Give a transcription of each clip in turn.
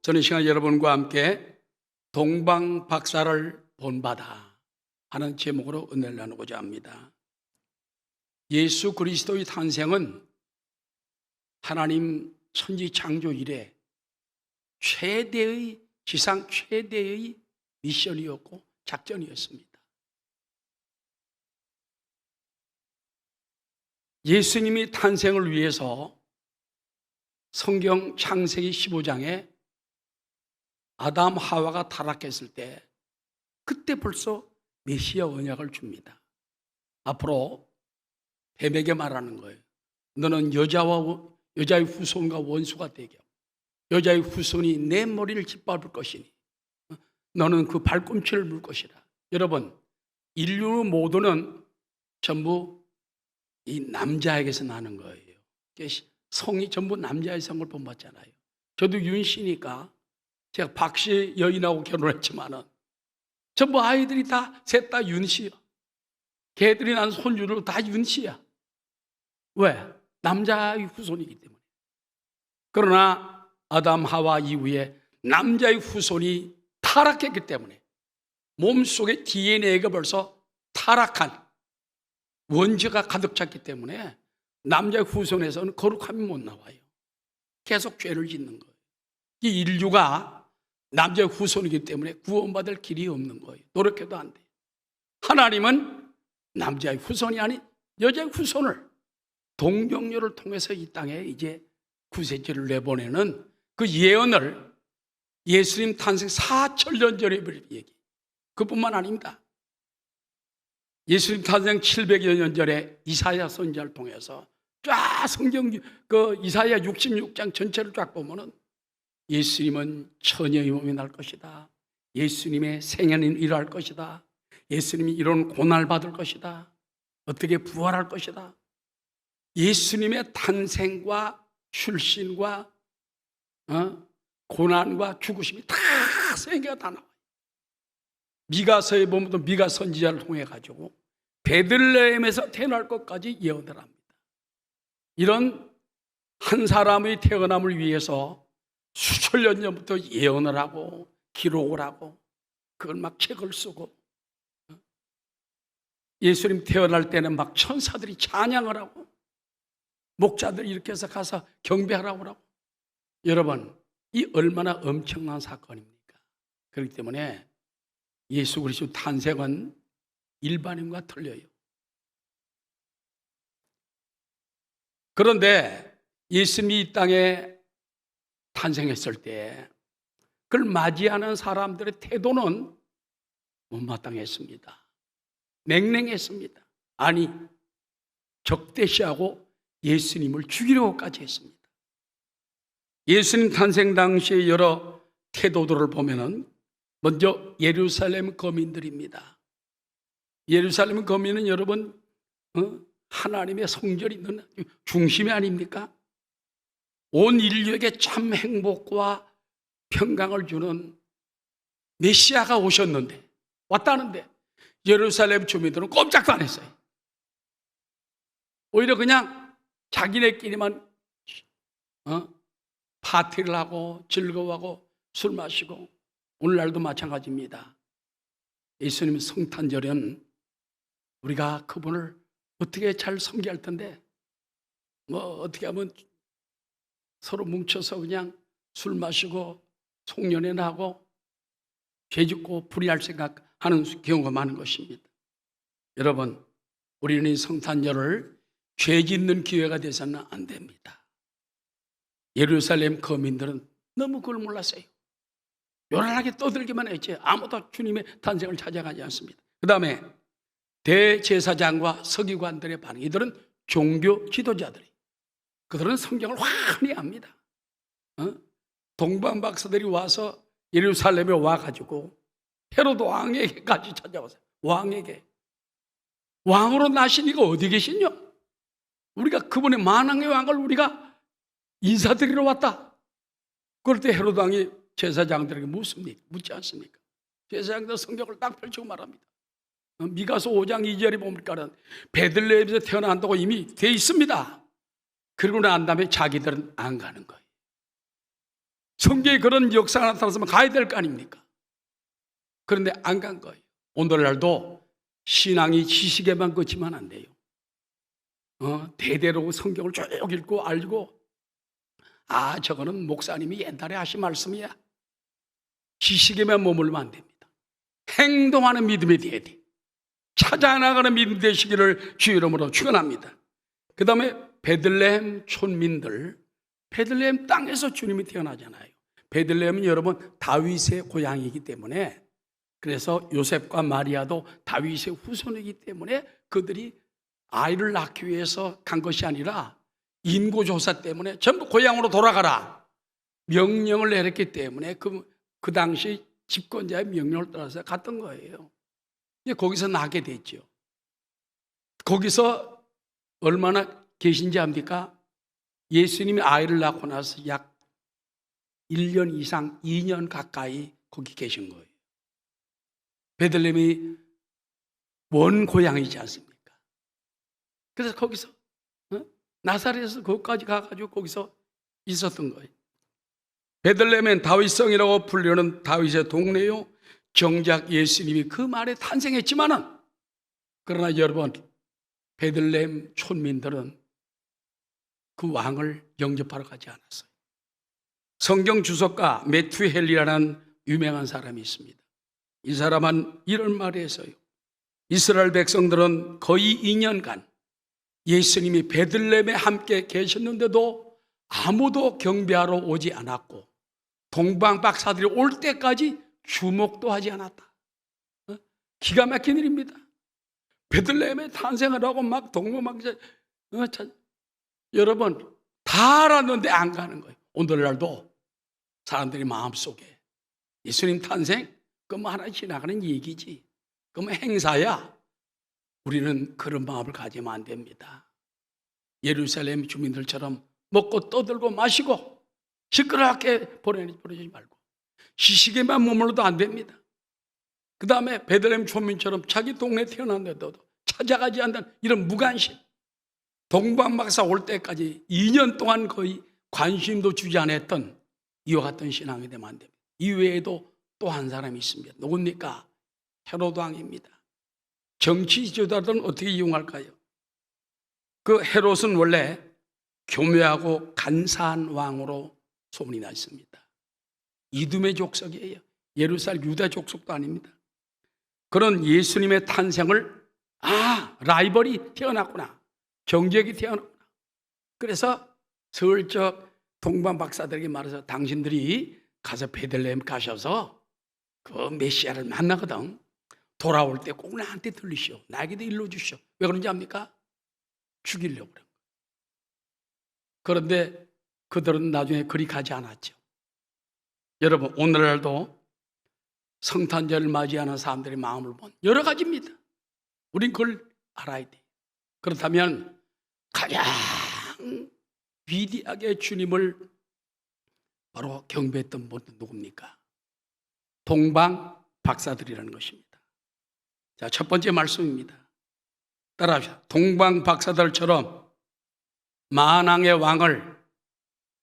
저는 이 시간 여러분과 함께 동방 박사를 본받아 하는 제목으로 은혜를 나누고자 합니다. 예수 그리스도의 탄생은 하나님 천지 창조 이래 지상 최대의 미션이었고 작전이었습니다. 예수님이 탄생을 위해서 성경 창세기 15장에 아담 하와가 타락했을 때 그때 벌써 메시아 언약을 줍니다. 앞으로 뱀에게 말하는 거예요. 너는 여자의 후손과 원수가 되게 하고 여자의 후손이 내 머리를 짓밟을 것이니 너는 그 발꿈치를 물 것이라. 여러분, 인류 모두는 전부 이 남자에게서 나는 거예요. 성이 전부 남자의 성을 본받잖아요. 저도 윤씨니까 제가 박씨 여인하고 결혼했지만은 전부 아이들이 셋 다 윤씨야. 걔들이 난 손주들 다 윤씨야. 왜? 남자의 후손이기 때문에. 그러나 아담 하와 이후에 남자의 후손이 타락했기 때문에 몸속에 DNA가 벌써 타락한 원죄가 가득 찼기 때문에 남자의 후손에서는 거룩함이 못 나와요. 계속 죄를 짓는 거예요. 이 인류가 남자의 후손이기 때문에 구원받을 길이 없는 거예요. 노력해도 안 돼요. 하나님은 남자의 후손이 아닌 여자의 후손을 동정녀를 통해서 이 땅에 이제 구세주를 내보내는 그 예언을 예수님 탄생 4천년 전에 얘기. 그뿐만 아닙니다. 예수님 탄생 700여 년 전에 이사야 선지자를 통해서 쫙 성경 이사야 66장 전체를 쫙 보면은 예수님은 처녀의 몸이 날 것이다. 예수님의 생애는 일어날 것이다. 예수님이 이런 고난을 받을 것이다. 어떻게 부활할 것이다. 예수님의 탄생과 출신과 고난과 죽으심이 다 생애가 다 나와요. 미가서에 보면 미가 선지자를 통해 가지고 베들레헴에서 태어날 것까지 예언을 합니다. 이런 한 사람의 태어남을 위해서 수천 년 전부터 예언을 하고 기록을 하고 그걸 막 책을 쓰고 예수님 태어날 때는 막 천사들이 찬양을 하고 목자들이 이렇게 해서 가서 경배하라고 하고. 여러분, 이 얼마나 엄청난 사건입니까? 그렇기 때문에 예수 그리스도 탄생은 일반인과 틀려요. 그런데 예수님이 이 땅에 탄생했을 때 그걸 맞이하는 사람들의 태도는 못마땅했습니다. 냉랭했습니다. 아니, 적대시하고 예수님을 죽이려고까지 했습니다. 예수님 탄생 당시의 여러 태도들을 보면은 먼저 예루살렘 거민들입니다. 예루살렘 거민은 여러분 하나님의 성전이 있는 중심이 아닙니까? 온 인류에게 참 행복과 평강을 주는 메시아가 왔다는데 예루살렘 주민들은 꼼짝도 안 했어요. 오히려 그냥 자기네끼리만 파티를 하고 즐거워하고 술 마시고 오늘날도 마찬가지입니다. 예수님 성탄절은 우리가 그분을 어떻게 잘 섬겨야 할 텐데 어떻게 하면 서로 뭉쳐서 그냥 술 마시고 송년회 하고 죄짓고 불의할 생각하는 경우가 많은 것입니다. 여러분, 우리는 이 성탄절을 죄짓는 기회가 돼서는 안 됩니다. 예루살렘 거민들은 너무 그걸 몰랐어요. 요란하게 떠들기만 했지 아무도 주님의 탄생을 찾아가지 않습니다. 그 다음에 대제사장과 서기관들의 반응, 이들은 종교 지도자들이 그들은 성경을 환히 압니다. 동방 박사들이 와서 예루살렘에 와가지고 헤로드 왕에게까지 찾아왔어요. 왕으로 나신 이가 어디 계시냐? 우리가 그분의 만왕의 왕을 우리가 인사드리러 왔다. 그럴 때 헤로드 왕이 제사장들에게 묻지 않습니까? 제사장들 성경을 딱 펼치고 말합니다. 미가서 5장 2절에 보니까 베들레헴에서 태어난다고 이미 돼 있습니다. 그러고 난 다음에 자기들은 안 가는 거예요. 성경에 그런 역사가 나타났으면 가야 될 거 아닙니까? 그런데 안 간 거예요. 오늘날도 신앙이 지식에만 그치면 안 돼요. 대대로 성경을 쭉 읽고 알고, 저거는 목사님이 옛날에 하신 말씀이야. 지식에만 머물면 안 됩니다. 행동하는 믿음이 돼야 돼. 찾아나가는 믿음 되시기를 주 이름으로 축원합니다. 그 다음에 베들레헴 촌민들, 베들레헴 땅에서 주님이 태어나잖아요. 베들레헴은 여러분 다윗의 고향이기 때문에, 그래서 요셉과 마리아도 다윗의 후손이기 때문에 그들이 아이를 낳기 위해서 간 것이 아니라 인구조사 때문에 전부 고향으로 돌아가라 명령을 내렸기 때문에 그 당시 집권자의 명령을 따라서 갔던 거예요. 거기서 나게 됐죠. 거기서 얼마나 계신지 압니까? 예수님이 아이를 낳고 나서 약 1년 이상, 2년 가까이 거기 계신 거예요. 베들레헴이 원 고향이지 않습니까? 그래서 거기서 나사렛에서 거기까지 가가지고 거기서 있었던 거예요. 베들레헴은 다윗성이라고 불리는 다윗의 동네요. 정작 예수님이 그 말에 탄생했지만은, 그러나 여러분 베들레헴 촌민들은 그 왕을 영접하러 가지 않았어요. 성경 주석가 매튜 헨리라는 유명한 사람이 있습니다. 이 사람은 이런 말을 했어요. 이스라엘 백성들은 거의 2년간 예수님이 베들레헴에 함께 계셨는데도 아무도 경배하러 오지 않았고, 동방 박사들이 올 때까지 주목도 하지 않았다. 기가 막힌 일입니다. 베들레헴에 탄생을 하고 막 동방박사, 여러분 다 알았는데 안 가는 거예요. 오늘날도 사람들이 마음속에 예수님 탄생, 그거 뭐 하나 지나가는 얘기지, 그거 뭐 행사야. 우리는 그런 마음을 가지면 안 됩니다. 예루살렘 주민들처럼 먹고 떠들고 마시고 시끄럽게 보내지 말고 지식에만 머물러도 안 됩니다. 그 다음에 베들레헴 촌민처럼 자기 동네에 태어났는데도 찾아가지 않는 이런 무관심, 동방박사 올 때까지 2년 동안 거의 관심도 주지 않았던 이와 같은 신앙이 되면 안 됩니다. 이외에도 또 한 사람이 있습니다. 누굽니까? 헤로드 왕입니다. 정치 지도자들은 어떻게 이용할까요? 그 헤롯은 원래 교묘하고 간사한 왕으로 소문이 나 있습니다. 이두메 족속이에요. 예루살렘 유다 족속도 아닙니다. 그런 예수님의 탄생을 라이벌이 태어났구나, 경쟁이 태어났구나. 그래서 슬쩍 동방 박사들에게 말해서 당신들이 가서 베들레헴 가셔서 그 메시아를 만나거든. 돌아올 때 꼭 나한테 들리시오. 나에게도 일러주시오. 왜 그런지 압니까? 죽이려고 그런 거예요. 그런데 그들은 나중에 그리 가지 않았죠. 여러분 오늘날도 성탄절을 맞이하는 사람들의 마음을 보면 여러 가지입니다. 우린 그걸 알아야 돼요. 그렇다면 가장 위대하게 주님을 바로 경배했던 분은 누굽니까? 동방 박사들이라는 것입니다. 자, 첫 번째 말씀입니다. 따라합시다. 동방 박사들처럼 만왕의 왕을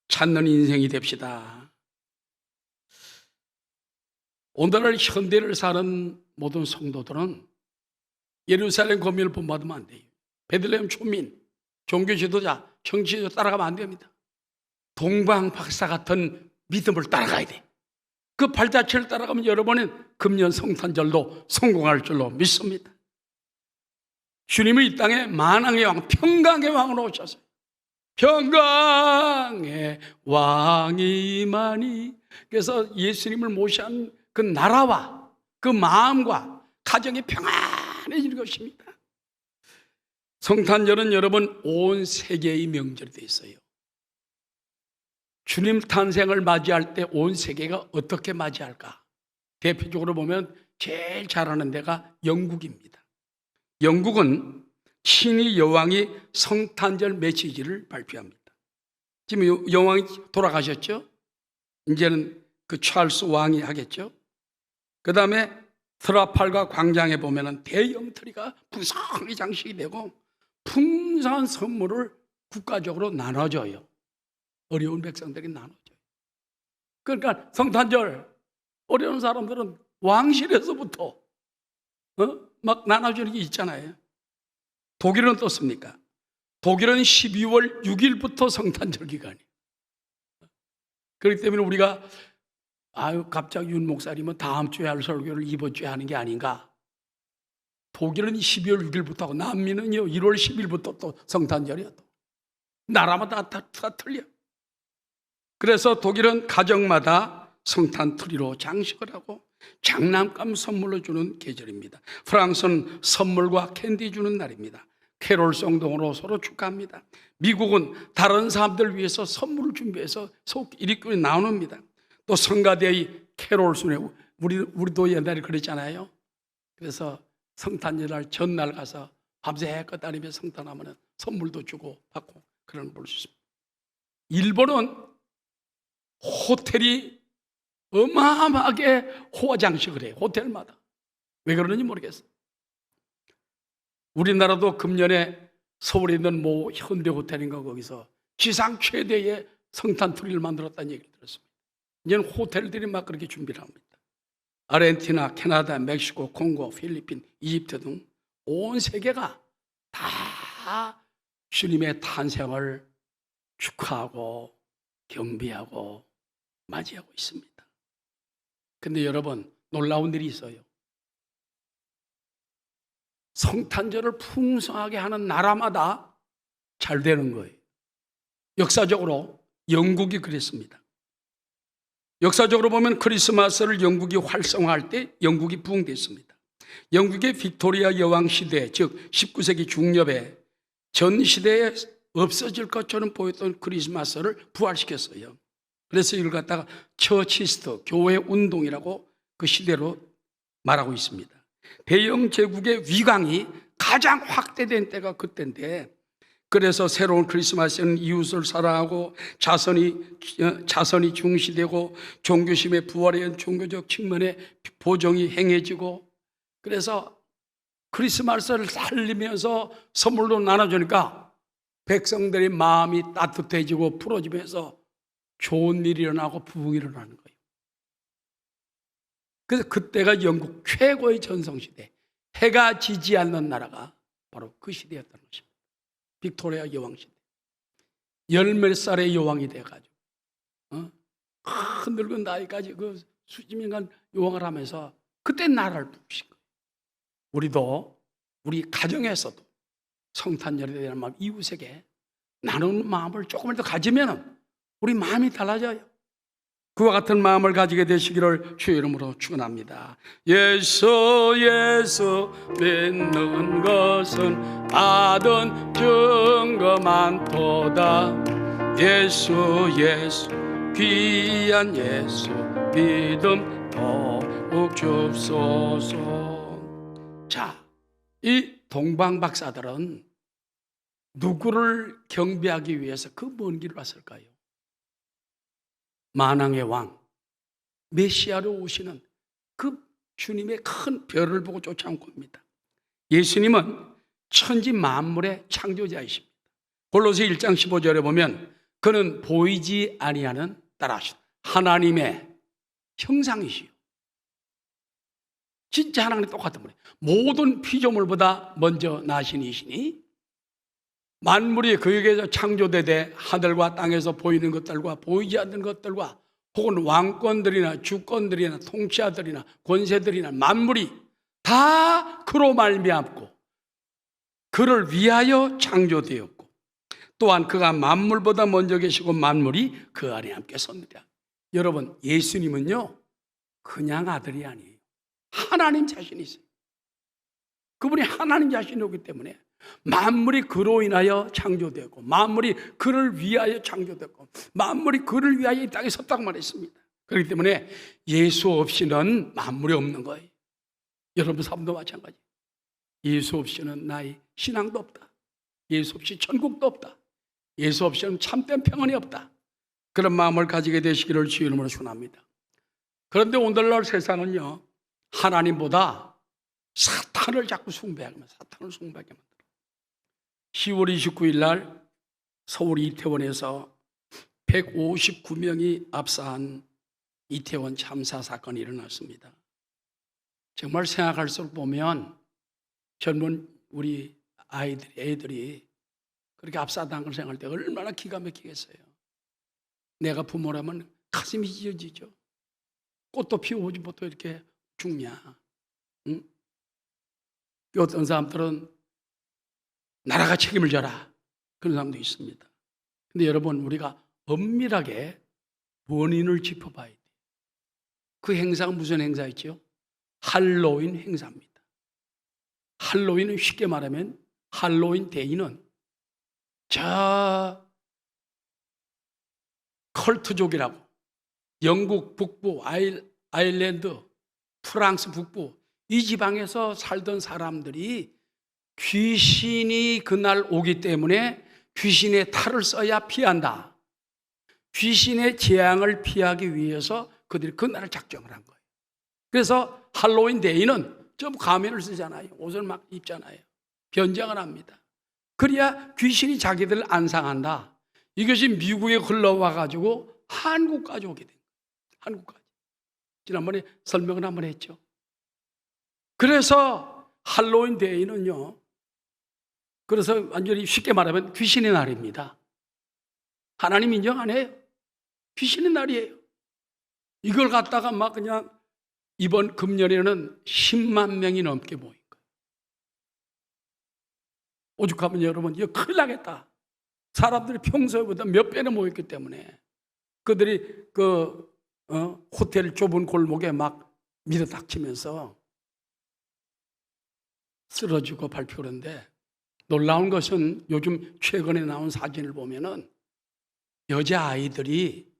찾는 인생이 됩시다. 오늘날 현대를 사는 모든 성도들은 예루살렘 권면을 본받으면 안 돼요. 베들레헴 촌민, 종교 지도자, 정치 지도자 따라가면 안 됩니다. 동방 박사 같은 믿음을 따라가야 돼. 그 발자취를 따라가면 여러분은 금년 성탄절도 성공할 줄로 믿습니다. 주님은 이 땅에 만왕의 왕, 평강의 왕으로 오셨어요. 평강의 왕이마니. 그래서 예수님을 모시는 그 나라와 그 마음과 가정이 평안해지는 것입니다. 성탄절은 여러분 온 세계의 명절이 되어 있어요. 주님 탄생을 맞이할 때 온 세계가 어떻게 맞이할까? 대표적으로 보면 제일 잘하는 데가 영국입니다. 영국은 친히 여왕이 성탄절 메시지를 발표합니다. 지금 여왕이 돌아가셨죠? 이제는 그 찰스 왕이 하겠죠? 그 다음에 트라팔가 광장에 보면 대형 트리가 풍성히 장식이 되고 풍성한 선물을 국가적으로 나눠줘요. 어려운 백성들에게 나눠줘요. 그러니까 성탄절 어려운 사람들은 왕실에서부터 막 나눠주는 게 있잖아요. 독일은 어떻습니까? 독일은 12월 6일부터 성탄절 기간이에요. 그렇기 때문에 우리가 갑자기 윤 목사님은 다음 주에 할 설교를 이번 주에 하는 게 아닌가? 독일은 12월 6일부터 하고 남미는요 1월 10일부터 또 성탄절이야. 또 나라마다 다 틀려. 그래서 독일은 가정마다 성탄 트리로 장식을 하고 장난감 선물로 주는 계절입니다. 프랑스는 선물과 캔디 주는 날입니다. 캐롤송 등으로 서로 축하합니다. 미국은 다른 사람들 위해서 선물을 준비해서 일꾼이 나눕니다. 또 성가대의 캐롤순에 우리도 옛날에 그랬잖아요. 그래서 성탄절 날 전날 가서 밤새 다니며 성탄하면 선물도 주고 받고 그런 걸 볼 수 있습니다. 일본은 호텔이 어마어마하게 호화장식을 해요. 호텔마다. 왜 그러는지 모르겠어요. 우리나라도 금년에 서울에 있는 뭐 현대호텔인가 거기서 지상 최대의 성탄 트리를 만들었다는 얘기를 들었습니다. 이제는 호텔들이 막 그렇게 준비를 합니다. 아르헨티나, 캐나다, 멕시코, 콩고, 필리핀, 이집트 등 온 세계가 다 주님의 탄생을 축하하고 경비하고 맞이하고 있습니다. 근데 여러분 놀라운 일이 있어요. 성탄절을 풍성하게 하는 나라마다 잘 되는 거예요. 역사적으로 영국이 그랬습니다. 역사적으로 보면 크리스마스를 영국이 활성화할 때 영국이 부흥됐습니다. 영국의 빅토리아 여왕 시대, 즉 19세기 중엽에 전 시대에 없어질 것처럼 보였던 크리스마스를 부활시켰어요. 그래서 이걸 갖다가 처치스트, 교회 운동이라고 그 시대로 말하고 있습니다. 대영 제국의 위강이 가장 확대된 때가 그때인데, 그래서 새로운 크리스마스는 이웃을 사랑하고 자선이 중시되고 종교심의 부활에 의한 종교적 측면의 보정이 행해지고, 그래서 크리스마스를 살리면서 선물로 나눠주니까 백성들의 마음이 따뜻해지고 풀어지면서 좋은 일이 일어나고 부흥이 일어나는 거예요. 그래서 그때가 영국 최고의 전성시대, 해가 지지 않는 나라가 바로 그 시대였다는 것입니다. 빅토리아 여왕 시대. 열 몇 살의 여왕이 돼가지고 큰 늙은 나이까지 그 수십 년간 여왕을 하면서 그때 나라를 부르신 거예요. 우리도 우리 가정에서도 성탄절에 대한 마음, 이웃에게 나누는 마음을 조금이라도 가지면 우리 마음이 달라져요. 그와 같은 마음을 가지게 되시기를 주의 이름으로 축원합니다. 예수 믿는 것은 받은 증거 많도다. 예수 귀한 예수 믿음 더욱 줍소서. 자, 이 동방 박사들은 누구를 경배하기 위해서 그 먼 길을 왔을까요? 만왕의 왕, 메시아로 오시는 그 주님의 큰 별을 보고 쫓아온 겁니다. 예수님은 천지 만물의 창조자이십니다. 골로새 1장 15절에 보면 그는 보이지 아니하는, 따라하시다, 하나님의 형상이시요. 진짜 하나님 똑같은 분이에요. 모든 피조물보다 먼저 나신 이시니 만물이 그에게서 창조되되 하늘과 땅에서 보이는 것들과 보이지 않는 것들과 혹은 왕권들이나 주권들이나 통치자들이나 권세들이나 만물이 다 그로 말미암고 그를 위하여 창조되었고, 또한 그가 만물보다 먼저 계시고 만물이 그 안에 함께 섭니다. 여러분, 예수님은요 그냥 아들이 아니에요. 하나님 자신이세요. 그분이 하나님 자신이기 때문에 만물이 그로 인하여 창조되고 만물이 그를 위하여 창조되고 만물이 그를 위하여 이 땅에 섰다고 말했습니다. 그렇기 때문에 예수 없이는 만물이 없는 거예요. 여러분 삶도 마찬가지. 예수 없이는 나의 신앙도 없다. 예수 없이 천국도 없다. 예수 없이는 참된 평안이 없다. 그런 마음을 가지게 되시기를 주의 이름으로 축원합니다. 그런데 오늘날 세상은요 하나님보다 사탄을 자꾸 숭배하면 사탄을 숭배하게 만들어요. 10월 29일 날 서울 이태원에서 159명이 압사한 이태원 참사 사건이 일어났습니다. 정말 생각할수록 보면 젊은 우리 애들이 그렇게 압사당한 걸 생각할 때 얼마나 기가 막히겠어요. 내가 부모라면 가슴이 찢어지죠. 꽃도 피워오지 못하고 이렇게 죽냐. 응? 어떤 사람들은 나라가 책임을 져라. 그런 사람도 있습니다. 근데 여러분, 우리가 엄밀하게 원인을 짚어봐야 돼요. 그 행사가 무슨 행사였죠? 할로윈 행사입니다. 할로윈은 쉽게 말하면 할로윈 데이는 저 컬트족이라고 영국 북부, 아일랜드, 프랑스 북부 이 지방에서 살던 사람들이 귀신이 그날 오기 때문에 귀신의 탈을 써야 피한다. 귀신의 재앙을 피하기 위해서 그들이 그날을 작정을 한 거예요. 그래서 할로윈 데이는 전부 가면을 쓰잖아요. 옷을 막 입잖아요. 변장을 합니다. 그래야 귀신이 자기들을 안 상한다. 이것이 미국에 흘러와가지고 한국까지 오게 된 거예요. 한국까지. 지난번에 설명을 한번 했죠. 그래서 할로윈 데이는요, 그래서 완전히 쉽게 말하면 귀신의 날입니다. 하나님 인정 안 해요. 귀신의 날이에요. 이걸 갖다가 막 그냥 이번 금년에는 10만 명이 넘게 모인 거예요. 오죽하면 여러분, 이거 큰일 나겠다. 사람들이 평소보다 몇 배나 모였기 때문에 그들이 호텔 좁은 골목에 막 밀어닥치면서 쓰러지고 발표하는데, 놀라운 것은 요즘 최근에 나온 사진을 보면은 여자아이들이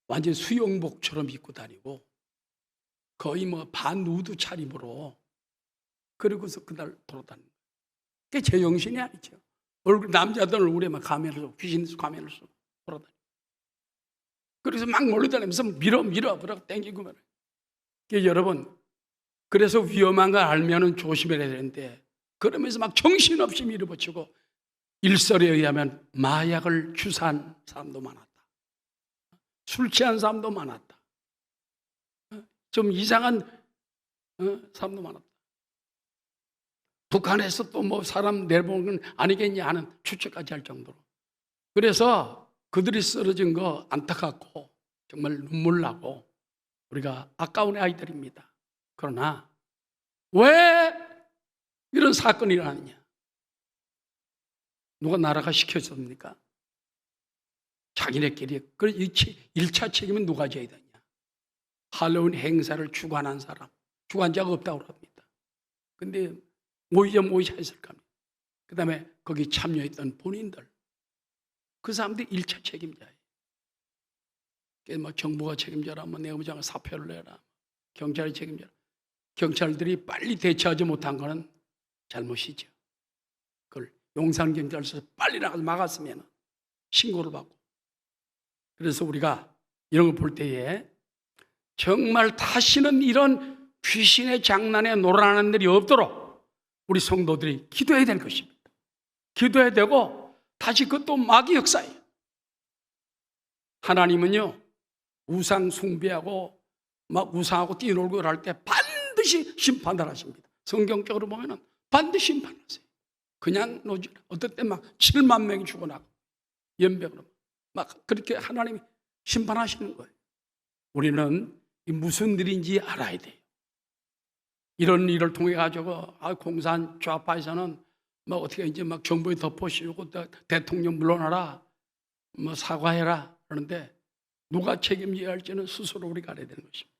완전 수영복처럼 입고 다니고 거의 뭐 반누드 차림으로 그러고서 그날 돌아다니는 거예요. 그게 제정신이 아니죠. 남자들 얼굴에 막 가면을 쓰고 귀신 가면을 쓰고 돌아다니고, 그래서 막 몰려다니면서 밀어 그러고 땡기고 말이에요. 여러분, 그래서 위험한 걸 알면은 조심해야 되는데 그러면서 막 정신없이 밀어붙이고, 일설에 의하면 마약을 주사한 사람도 많았다. 술 취한 사람도 많았다. 좀 이상한 사람도 많았다. 북한에서 또 뭐 사람 내보는 건 아니겠냐 하는 추측까지 할 정도로. 그래서 그들이 쓰러진 거 안타깝고 정말 눈물 나고 우리가 아까운 아이들입니다. 그러나 왜 이런 사건이 일어나느냐? 누가 나라가 시켰습니까? 자기네끼리. 그래서 1차 책임은 누가 져야 되냐? 할로윈 행사를 주관한 사람, 주관자가 없다고 합니다. 근데 모이자 했을 겁니다. 그 다음에 거기 참여했던 본인들, 그 사람들이 1차 책임자예요. 뭐 정부가 책임져라, 뭐 내무장을 사표를 내라, 경찰이 책임져라. 경찰들이 빨리 대처하지 못한 거는 잘못이죠. 그걸 용산경찰서에서 빨리 나가서 막았으면 신고를 받고. 그래서 우리가 이런 걸 볼 때에 정말 다시는 이런 귀신의 장난에 놀아나는 일이 없도록 우리 성도들이 기도해야 될 것입니다. 기도해야 되고, 다시 그것도 마귀 역사예요. 하나님은요, 우상 숭배하고 막 우상하고 뛰놀고 할 때 반드시 심판을 하십니다. 성경적으로 보면은 반드시 심판하세요. 그냥 노지, 어떨 때 막 7만 명이 죽어나고 연병으로 막 그렇게 하나님이 심판하시는 거예요. 우리는 무슨 일인지 알아야 돼요. 이런 일을 통해 가지고 공산 좌파에서는 막 어떻게 이제 막 정부에 덮어씌우고 대통령 물러나라, 뭐 사과해라 그러는데 누가 책임져야 할지는 스스로 우리가 알아야 되는 것입니다.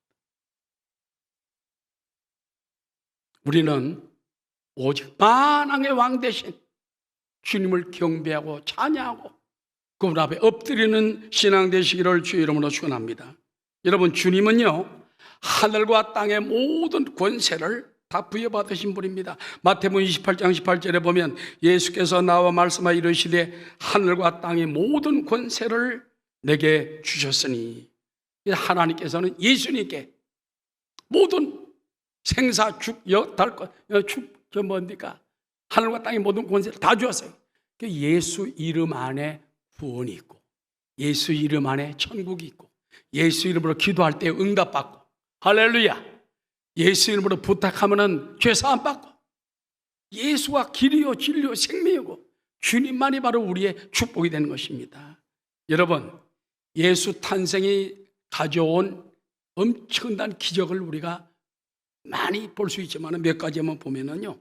우리는 오직 만왕의 왕 대신 주님을 경배하고 찬양하고 그분 앞에 엎드리는 신앙 되시기를 주의 이름으로 축원합니다. 여러분, 주님은요, 하늘과 땅의 모든 권세를 다 부여받으신 분입니다. 마태복음 28장 18절에 보면 예수께서 나와 말씀하여 이르시되 하늘과 땅의 모든 권세를 내게 주셨으니, 하나님께서는 예수님께 모든 생사 저 뭡니까? 하늘과 땅의 모든 권세를 다 주었어요. 예수 이름 안에 구원이 있고 예수 이름 안에 천국이 있고 예수 이름으로 기도할 때 응답받고, 할렐루야. 예수 이름으로 부탁하면은 죄사함 받고, 예수가 길이요 진리요 생명이고 주님만이 바로 우리의 축복이 되는 것입니다. 여러분, 예수 탄생이 가져온 엄청난 기적을 우리가 많이 볼 수 있지만 몇 가지만 보면은요,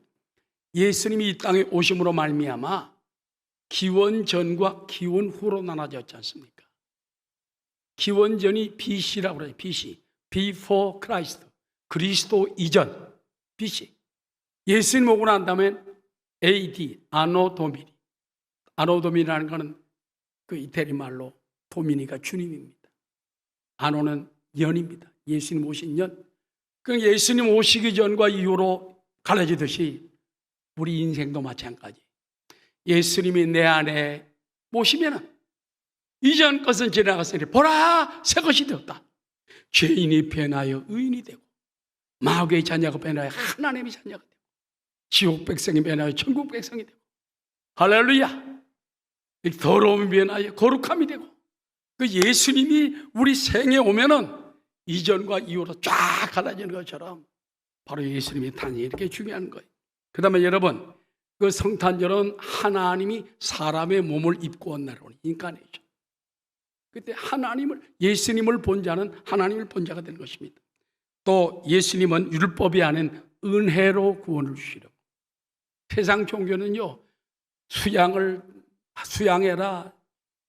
예수님이 이 땅에 오심으로 말미암아 기원 전과 기원 후로 나눠졌지 않습니까? 기원 전이 BC라고 그래요. BC, Before Christ, 그리스도 이전 BC. 예수님 오고 난 다음에 AD, 아노 도미니. 아노 도미니라는 것은 그 이태리 말로 도미니가 주님입니다. 아노는 년입니다. 예수님 오신 년. 그 예수님 오시기 전과 이후로 갈라지듯이 우리 인생도 마찬가지. 예수님이 내 안에 모시면은 이전 것은 지나갔으니 보라 새 것이 되었다. 죄인이 변하여 의인이 되고, 마귀의 자녀가 변하여 하나님의 자녀가 되고, 지옥 백성이 변하여 천국 백성이 되고, 할렐루야. 더러움이 변하여 거룩함이 되고, 그 예수님이 우리 생에 오면은 이전과 이후로 쫙 갈라지는 것처럼 바로 예수님의 탄생이 이렇게 중요한 거예요. 그 다음에 여러분, 그 성탄절은 하나님이 사람의 몸을 입고 온 날이니 인카네이션. 그때 하나님을, 예수님을 본 자는 하나님을 본 자가 되는 것입니다. 또 예수님은 율법이 아닌 은혜로 구원을 주시려고. 세상 종교는요, 수양해라,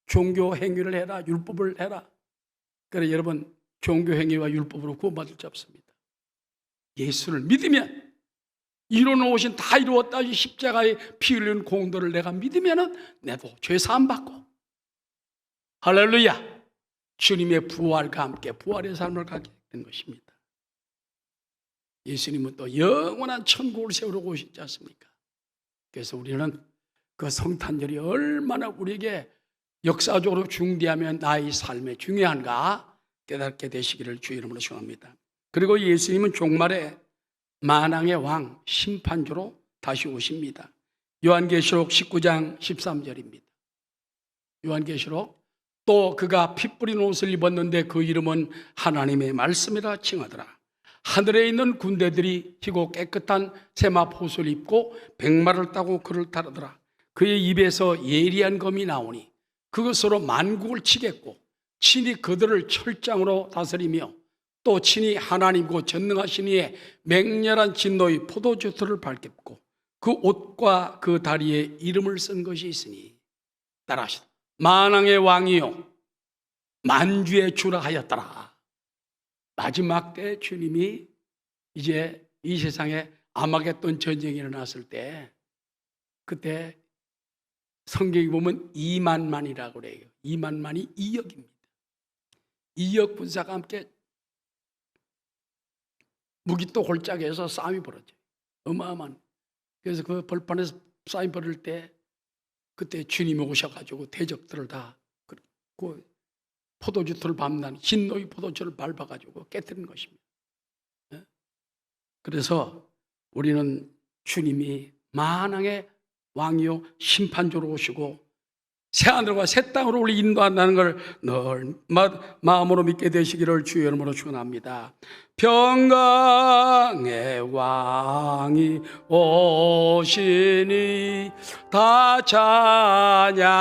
종교 행위를 해라, 율법을 해라. 그래 여러분, 종교 행위와 율법으로 구원받을 수 없습니다. 예수를 믿으면, 이루어놓으신 다 이루었다, 이 십자가에 피 흘린 공도를 내가 믿으면은 내도 죄 사함 받고, 할렐루야, 주님의 부활과 함께 부활의 삶을 갖게 된 것입니다. 예수님은 또 영원한 천국을 세우러 오시지 않습니까? 그래서 우리는 그 성탄절이 얼마나 우리에게 역사적으로 중대하면 나의 삶에 중요한가 깨닫게 되시기를 주 이름으로 축원합니다. 그리고 예수님은 종말에 만왕의 왕 심판주로 다시 오십니다. 요한계시록 19장 13절입니다. 요한계시록, 또 그가 피 뿌린 옷을 입었는데 그 이름은 하나님의 말씀이라 칭하더라. 하늘에 있는 군대들이 희고 깨끗한 세마포 옷을 입고 백마를 타고 그를 따르더라. 그의 입에서 예리한 검이 나오니 그것으로 만국을 치겠고, 친히 그들을 철장으로 다스리며 또 친히 하나님고 전능하신 이의 맹렬한 진노의 포도주틀을 밟겠고, 그 옷과 그 다리에 이름을 쓴 것이 있으니 따라하시다. 만왕의 왕이요 만주의 주라 하였더라. 마지막 때 주님이 이제 이 세상에 아마겟돈 전쟁이 일어났을 때, 그때 성경에 보면 2만만이라고 그래요. 2만만이 2억입니다. 2억 군사가 함께 무기도 골짜기에서 싸움이 벌어져요. 어마어마한. 그래서 그 벌판에서 싸움 벌일 때 그때 주님이 오셔가지고 대적들을 다 그 포도주틀을 밟는 진노의 포도주를 밟아가지고 깨뜨린 것입니다. 그래서 우리는 주님이 만왕의 왕이요 심판주로 오시고 새하늘과 새 땅으로 우리 인도한다는 걸 늘 마음으로 믿게 되시기를 주의 이름으로 축원합니다. 평강의 왕이 오시니 다 찬양하여라.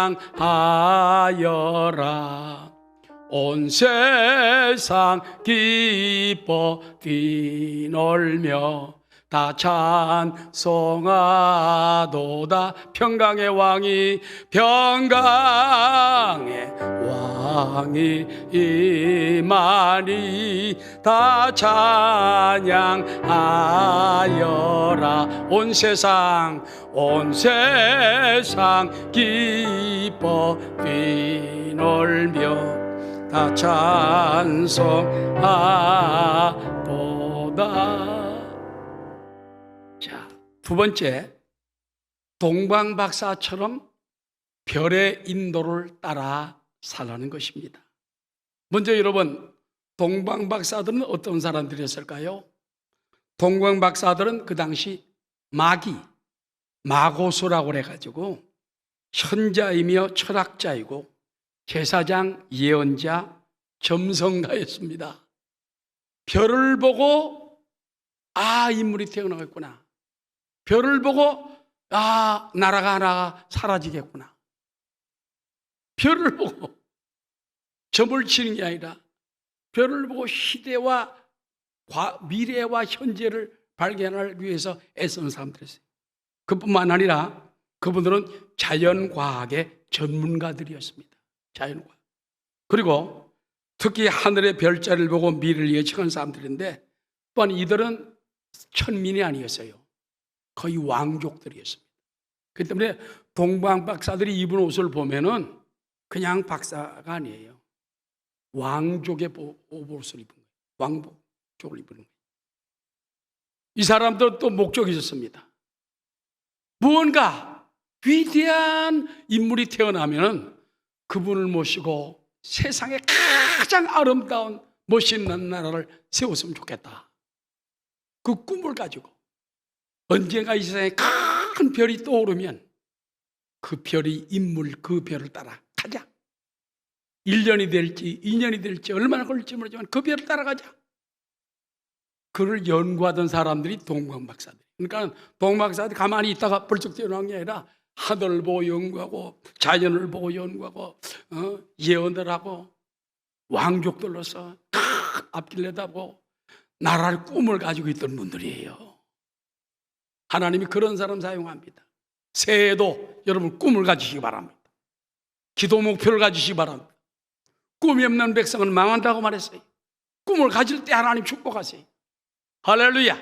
온 세상 기뻐 뛰놀며 다 찬송하도다. 평강의 왕이 임하니 다 찬양하여라. 온 세상 기뻐 뛰놀며 다 찬송하도다. 자, 두 번째, 동방박사처럼 별의 인도를 따라 살라는 것입니다. 먼저 여러분, 동방박사들은 어떤 사람들이었을까요? 동방박사들은 그 당시 마고수라고 해가지고 현자이며 철학자이고 제사장, 예언자, 점성가였습니다. 별을 보고 인물이 태어나겠구나. 별을 보고 나라가 하나가 사라지겠구나. 별을 보고 점을 치는 게 아니라 별을 보고 시대와 미래와 현재를 발견하기 위해서 애쓰는 사람들이었어요. 그뿐만 아니라 그분들은 자연과학의 전문가들이었습니다. 자연과학. 그리고 특히 하늘의 별자리를 보고 미래를 예측한 사람들인데, 또한 이들은 천민이 아니었어요. 거의 왕족들이었습니다. 그렇기 때문에 동방 박사들이 입은 옷을 보면은 그냥 박사가 아니에요. 왕족의 옷을 입은 거예요. 왕족을 입은 거예요. 이 사람들 또 목적이 있었습니다. 무언가 위대한 인물이 태어나면 그분을 모시고 세상에 가장 아름다운 멋있는 나라를 세웠으면 좋겠다. 그 꿈을 가지고 언젠가 이 세상에 큰 별이 떠오르면 그 별이 인물, 그 별을 따라 가자. 1년이 될지 2년이 될지 얼마나 걸릴지 모르지만 그 별을 따라가자. 그를 연구하던 사람들이 동방박사들. 그러니까 동방박사들이 가만히 있다가 벌쩍 뛰어나온 게 아니라 하늘을 보고 연구하고 자연을 보고 연구하고 예언을 하고 왕족들로서 앞길 내다보고 나라를 꿈을 가지고 있던 분들이에요. 하나님이 그런 사람 사용합니다. 새해에도 여러분 꿈을 가지시기 바랍니다. 기도 목표를 가지시기 바랍니다. 꿈이 없는 백성은 망한다고 말했어요. 꿈을 가질 때 하나님 축복하세요. 할렐루야.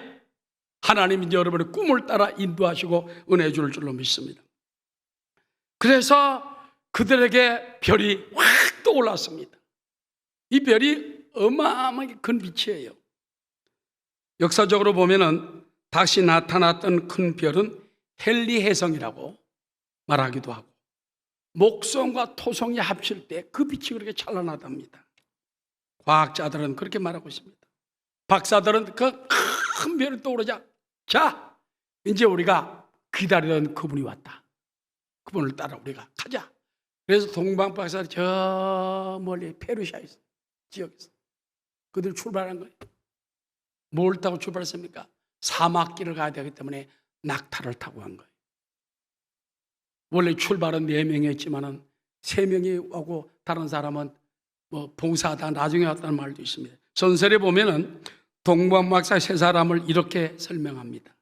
하나님이 여러분의 꿈을 따라 인도하시고 은혜 줄 줄로 믿습니다. 그래서 그들에게 별이 확 떠올랐습니다. 이 별이 어마어마하게 큰 빛이에요. 역사적으로 보면은 다시 나타났던 큰 별은 헨리해성이라고 말하기도 하고, 목성과 토성이 합칠 때 그 빛이 그렇게 찬란하답니다. 과학자들은 그렇게 말하고 있습니다. 박사들은 그 큰 별이 떠오르자, 자, 이제 우리가 기다리던 그분이 왔다. 그분을 따라 우리가 가자. 그래서 동방 박사들이 저 멀리 페르시아 지역에서 그들 출발한 거예요. 뭘 타고 출발했습니까? 사막길을 가야 되기 때문에 낙타를 타고 간 거예요. 원래 출발은 4명이었지만은 3명이 오고 다른 사람은 봉사하다 나중에 왔다는 말도 있습니다. 전설에 보면은 동방 박사 3사람을 이렇게 설명합니다.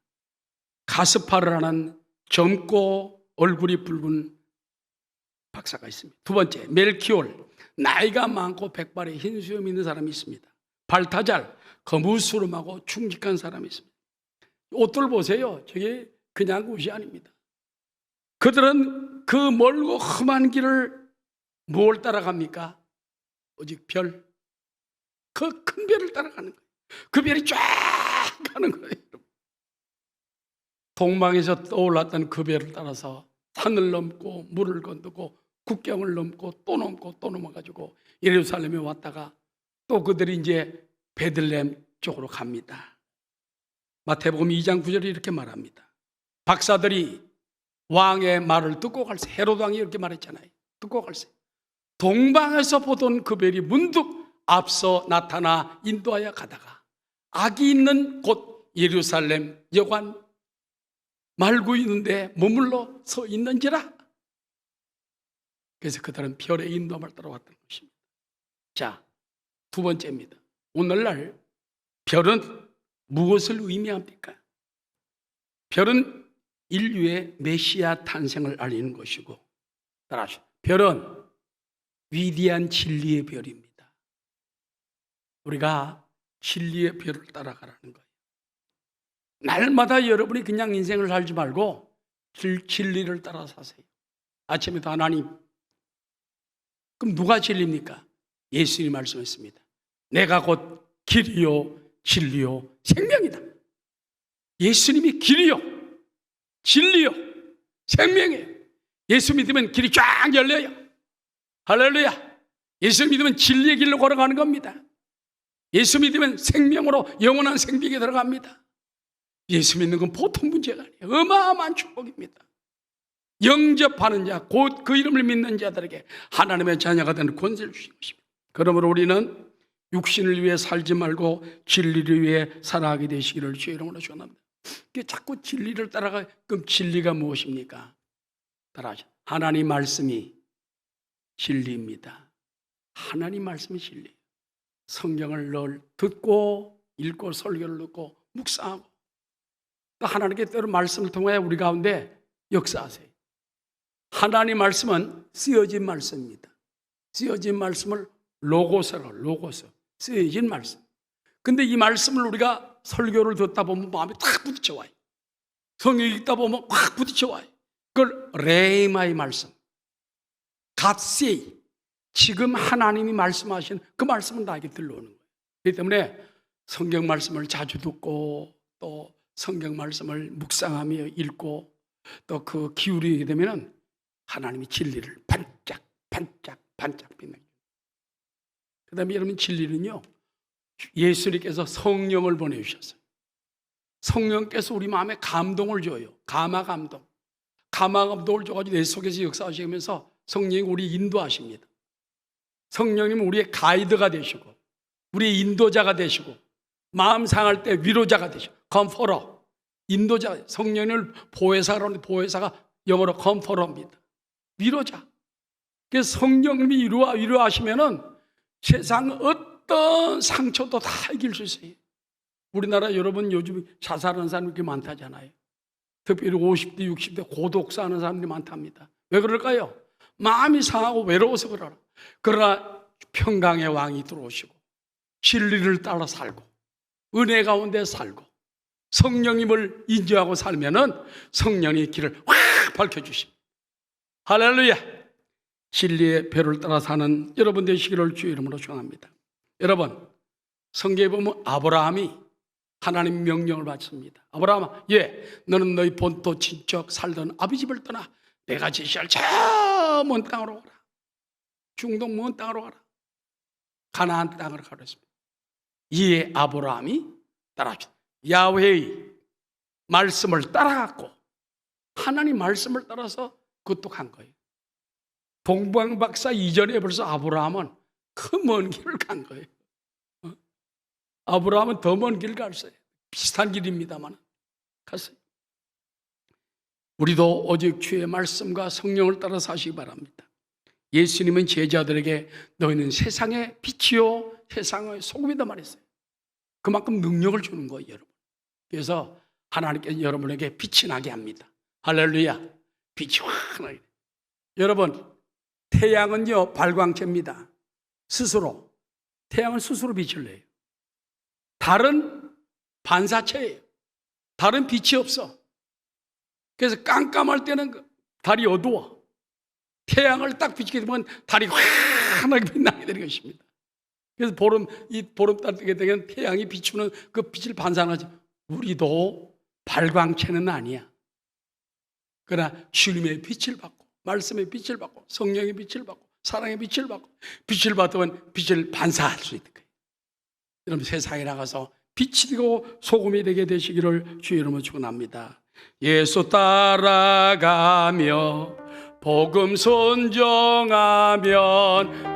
가스파를 하는 젊고 얼굴이 붉은 박사가 있습니다. 두 번째, 멜키올, 나이가 많고 백발에 흰 수염이 있는 사람이 있습니다. 발타잘, 거무스름하고 충직한 사람이 있습니다. 옷들 보세요. 저게 그냥 옷이 아닙니다. 그들은 그 멀고 험한 길을 뭘 따라갑니까? 오직 별, 그 큰 별을 따라가는 거예요. 그 별이 쫙 가는 거예요. 동방에서 떠올랐던 그 별을 따라서 산을 넘고 물을 건너고 국경을 넘고 또 넘고 또 넘어가지고 예루살렘에 왔다가 또 그들이 이제 베들레헴 쪽으로 갑니다. 마태복음 2장 9절에 이렇게 말합니다. 박사들이 왕의 말을 듣고 갈세. 헤롯 왕이 이렇게 말했잖아요. 듣고 갈세. 동방에서 보던 그 별이 문득 앞서 나타나 인도하여 가다가 악이 있는 곳 예루살렘 여관 말고 있는데 머물러 서 있는지라. 그래서 그들은 별의 인도함을 따라왔던 것입니다. 자, 두 번째입니다. 오늘날 별은 무엇을 의미합니까? 별은 인류의 메시아 탄생을 알리는 것이고, 따라하시오. 별은 위대한 진리의 별입니다. 우리가 진리의 별을 따라가라는 거예요. 날마다 여러분이 그냥 인생을 살지 말고 진리를 따라 사세요. 아침에도 하나님, 그럼 누가 진리입니까? 예수님이 말씀했습니다. 내가 곧 길이요 진리요 생명이다. 예수님이 길이요 진리요 생명이에요. 예수 믿으면 길이 쫙 열려요. 할렐루야. 예수 믿으면 진리의 길로 걸어가는 겁니다. 예수 믿으면 생명으로 영원한 생명에 들어갑니다. 예수 믿는 건 보통 문제가 아니에요. 어마어마한 축복입니다. 영접하는 자, 곧 그 이름을 믿는 자들에게 하나님의 자녀가 되는 권세를 주신 것입니다. 그러므로 우리는 육신을 위해 살지 말고 진리를 위해 살아가게 되시기를 주의 이름으로 축원합니다. 자꾸 진리를 따라가. 그럼 진리가 무엇입니까? 따라하죠. 하나님 말씀이 진리입니다. 하나님 말씀이 진리. 성경을 늘 듣고 읽고 설교를 듣고 묵상하고 또 하나님께 때로 말씀을 통해 우리 가운데 역사하세요. 하나님 말씀은 쓰여진 말씀입니다. 쓰여진 말씀을 로고스 쓰여진 말씀. 근데 이 말씀을 우리가 설교를 듣다 보면 마음에 탁 부딪혀와요. 성경 읽다 보면 확 부딪혀와요. 그걸 레이마의 말씀, God say, 지금 하나님이 말씀하신 그 말씀은 나에게 들려오는 거예요. 그렇기 때문에 성경 말씀을 자주 듣고 또 성경 말씀을 묵상하며 읽고 또 그 기울이게 되면 하나님이 진리를 반짝 빛내요. 그 다음에 여러분, 진리는요, 예수님께서 성령을 보내주셨어요. 성령께서 우리 마음에 감동을 줘요. 감동을 줘가지고 내 속에서 역사하시면서 성령이 우리 인도하십니다. 성령님은 우리의 가이드가 되시고 우리의 인도자가 되시고 마음 상할 때 위로자가 되시고 컴포러, 인도자. 성령을 보혜사로 하는데 보혜사가 영어로 컴포러입니다. 위로자. 그래서 성령님이 위로하시면은 세상 어떤 상처도 다 이길 수 있어요. 우리나라 여러분 요즘 자살하는 사람이 그렇게 많다잖아요. 특별히 50대 60대 고독사하는 사람들이 많답니다. 왜 그럴까요? 마음이 상하고 외로워서 그러나. 그러나 평강의 왕이 들어오시고 진리를 따라 살고 은혜 가운데 살고 성령님을 인정하고 살면은 성령의 길을 확 밝혀주십니다. 할렐루야. 진리의 배를 따라 사는 여러분 되시기를 주의 이름으로 축원합니다. 여러분, 성경에 보면 아브라함이 하나님 명령을 받습니다. 아브라함아, 너는 너희 본토 친척 살던 아비 집을 떠나 내가 제시할 저 먼 땅으로 가라. 중동 먼 땅으로 가라. 가나안 땅으로 가라 했습니다. 이에 아브라함이 따라합니다. 야훼의 말씀을 따라갔고 하나님 말씀을 따라서 그것도 간 거예요. 동방박사 이전에 벌써 아브라함은 그 먼 길을 간 거예요. 아브라함은 더 먼 길을 갔어요. 비슷한 길입니다만 갔어요. 우리도 오직 주의 말씀과 성령을 따라 사시기 바랍니다. 예수님은 제자들에게 너희는 세상의 빛이요 세상의 소금이다 말했어요. 그만큼 능력을 주는 거예요, 여러분. 그래서 하나님께서 여러분에게 빛이 나게 합니다. 할렐루야. 빛이 확 나게. 여러분, 태양은요 발광체입니다. 스스로 태양은 스스로 빛을 내요. 달은 반사체예요. 달은 빛이 없어. 그래서 깜깜할 때는 달이 어두워. 태양을 딱 비치게 되면 달이 환하게 빛나게 되는 것입니다. 그래서 보름달 때게 되면 태양이 비추는 그 빛을 반사하지. 우리도 발광체는 아니야. 그러나 주님의 빛을 받고 말씀의 빛을 받고 성령의 빛을 받고 사랑의 빛을 받고 빛을 받으면 빛을 반사할 수 있는 거예요. 여러분, 세상에 나가서 빛이 되고 소금이 되게 되시기를 주의 이름으로 축원합니다. 예수 따라가며 복음 순종하면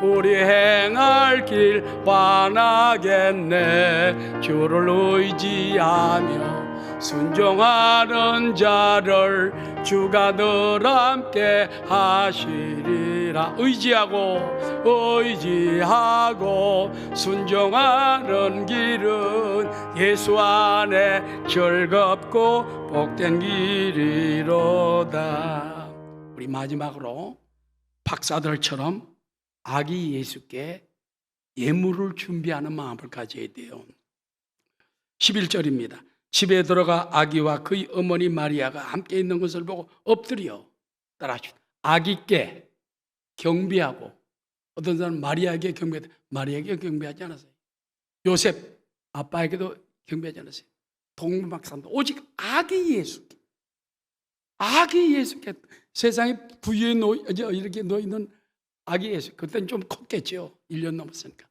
우리 행할 길 환하겠네. 주를 의지하며 순종하는 자를 주가 늘 함께 하시리라. 의지하고 순종하는 길은 예수 안에 즐겁고 복된 길이로다. 우리 마지막으로 박사들처럼 아기 예수께 예물을 준비하는 마음을 가져야 돼요. 11절입니다. 집에 들어가 아기와 그의 어머니 마리아가 함께 있는 것을 보고 엎드려 따라하십니다. 아기께 경배하고, 어떤 사람은 마리아에게 경배하다. 마리아에게 경배하지 않았어요. 요셉 아빠에게도 경배하지 않았어요. 동방박사도 오직 아기 예수께 세상에 부유에 이렇게 놓이는 아기 예수. 그때는 좀 컸겠죠. 1년 넘었으니까.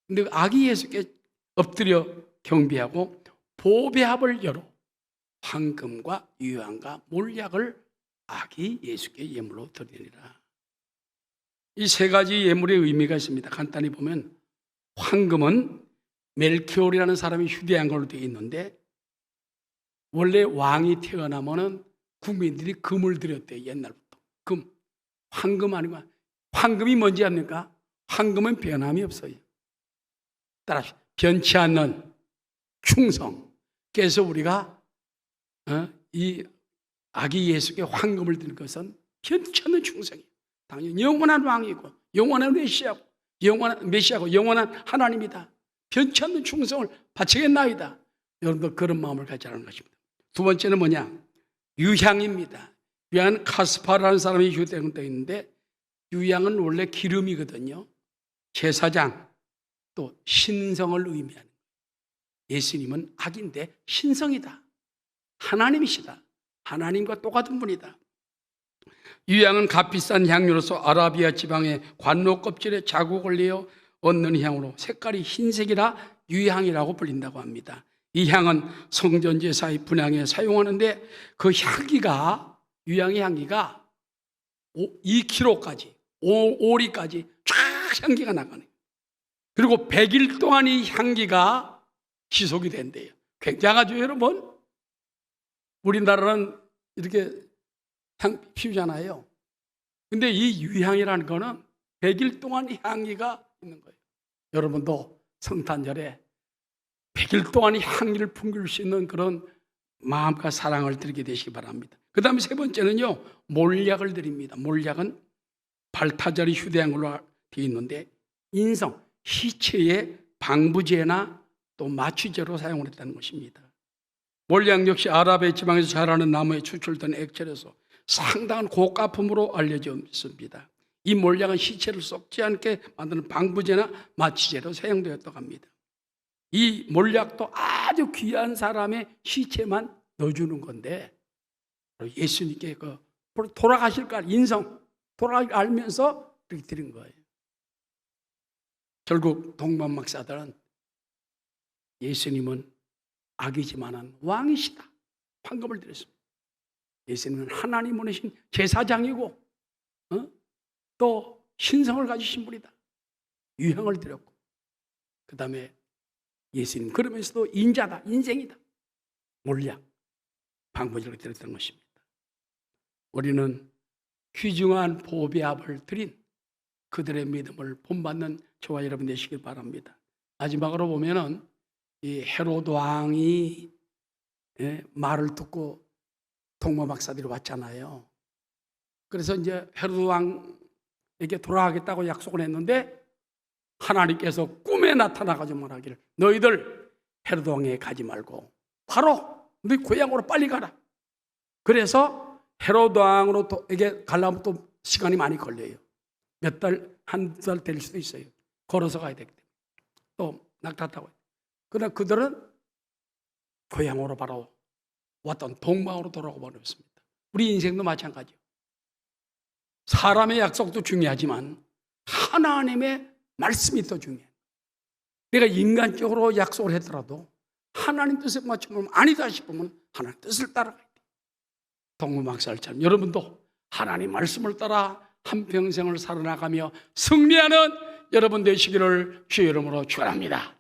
근데 아기 예수께 엎드려 경배하고 보배합을 열어 황금과 유향과 몰약을 아기 예수께 예물로 드리니라. 이 세 가지 예물의 의미가 있습니다. 간단히 보면 황금은 멜키올이라는 사람이 휴대한 걸로 되어 있는데, 원래 왕이 태어나면은 국민들이 금을 드렸대요. 옛날부터. 금. 황금 아니고, 황금이 뭔지 압니까? 황금은 변함이 없어요. 따라서 변치 않는 충성. 그래서 우리가 이 아기 예수께 황금을 드는 것은 변치 않는 충성이에요. 당연히 영원한 왕이고 영원한 메시아고 영원한 하나님이다. 변치 않는 충성을 바치겠나이다. 여러분들 그런 마음을 가지라는 것입니다. 두 번째는 뭐냐? 유향입니다. 유향은 카스파라는 사람이 휴대한 데 있는데, 유향은 원래 기름이거든요. 제사장 또 신성을 의미하는 거예요. 예수님은 악인데 신성이다. 하나님이시다. 하나님과 똑같은 분이다. 유향은 값비싼 향료로서 아라비아 지방의 관로 껍질에 자국을 내어 얻는 향으로 색깔이 흰색이라 유향이라고 불린다고 합니다. 이 향은 성전 제사의 분향에 사용하는데, 그 향기가, 유향의 향기가 2kg까지, 5리까지 쫙 향기가 나가네요. 그리고 100일 동안 이 향기가 지속이 된대요. 굉장하죠, 여러분? 우리나라는 이렇게 향 피우잖아요. 근데 이 유향이라는 거는 100일 동안 이 향기가 있는 거예요. 여러분도 성탄절에 100일 동안 이 향기를 품길 수 있는 그런 마음과 사랑을 드리게 되시기 바랍니다. 그 다음에 세 번째는요, 몰약을 드립니다. 몰약은 발타자리 휴대한 걸로 되어 있는데, 인성, 시체의 방부제나 또 마취제로 사용을 했다는 것입니다. 몰약 역시 아랍의 지방에서 자라는 나무에 추출된 액체로서 상당한 고가품으로 알려져 있습니다. 이 몰약은 시체를 썩지 않게 만드는 방부제나 마취제로 사용되었다고 합니다. 이 몰약도 아주 귀한 사람의 시체만 넣어주는 건데, 예수님께 돌아가실 걸 인성, 돌아가실 걸 알면서 그렇게 드린 거예요. 결국 동방 박사들은 예수님은 악이지만은 왕이시다. 황금을 드렸습니다. 예수님은 하나님 보내신 제사장이고 또 신성을 가지신 분이다. 유향을 드렸고, 그 다음에 예수님 그러면서도 인자다, 인생이다. 몰약, 방부제를 드렸던 것입니다. 우리는 귀중한 보배압을 드린 그들의 믿음을 본받는 저와 여러분 되시길 바랍니다. 마지막으로 보면은 이 헤로드 왕이 말을 듣고 동방 박사들이 왔잖아요. 그래서 이제 헤로드 왕에게 돌아가겠다고 약속을 했는데, 하나님께서 꿈에 나타나가지고 말하기를, 너희들 헤로드 왕에게 가지 말고 바로 너희 고향으로 빨리 가라. 그래서 헤로드 왕으로에게 가려면 또 시간이 많이 걸려요. 몇 달, 한 달 될 수도 있어요. 걸어서 가야 되기 때문에. 또 낙타 타고. 그러나 그들은 고향으로 바로 왔던 동방으로 돌아가 버렸습니다. 우리 인생도 마찬가지예요. 사람의 약속도 중요하지만 하나님의 말씀이 더 중요해요. 내가 인간적으로 약속을 했더라도 하나님 뜻에 맞추면 아니다 싶으면 하나님 뜻을 따라가야 돼요. 동문박사처럼 여러분도 하나님 말씀을 따라 한평생을 살아나가며 승리하는 여러분 되시기를 주의 이름으로 축원합니다.